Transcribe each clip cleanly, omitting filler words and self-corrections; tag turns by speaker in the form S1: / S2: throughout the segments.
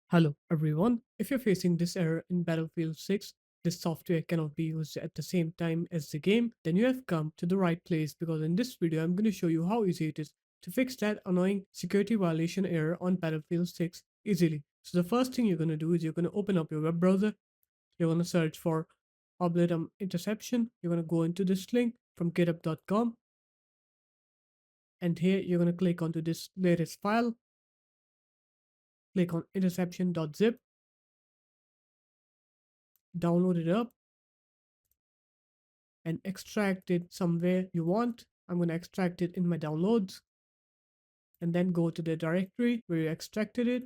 S1: Hello everyone. If you're facing this error in Battlefield 6, this software cannot be used at the same time as the game, then you have come to the right place because in this video I'm going to show you how easy it is to fix that annoying security violation error on Battlefield 6 easily. So the first thing you're going to do is you're going to open up your web browser. You're going to search for interception. You're going to go into this link from github.com, and here you're going to click onto this latest file. Click on interception.zip, download it up and extract it somewhere you want. I'm going to extract it in my downloads and then go to the directory where you extracted it.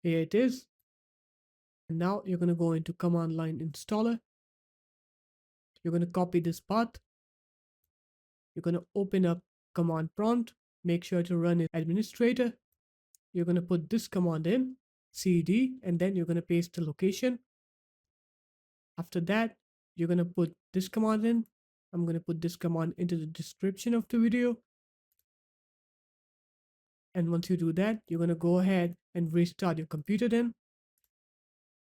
S1: Here it is. And now you're going to go into command line installer. You're going to copy this path. You're going to open up command prompt. Make sure to run it administrator. You're going to put this command in, cd, and then you're going to paste the location. After that, you're going to put this command in. I'm going to put this command into the description of the video. And once you do that, you're going to go ahead and restart your computer then.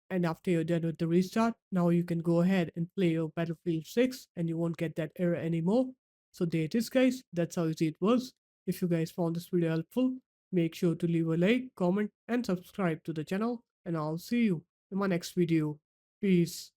S1: And after you're done with the restart, now you can go ahead and play your Battlefield 6 and you won't get that error anymore. So there it is guys, that's how easy it was. If you guys found this video helpful, make sure to leave a like, comment and subscribe to the channel, and I'll see you in my next video. Peace.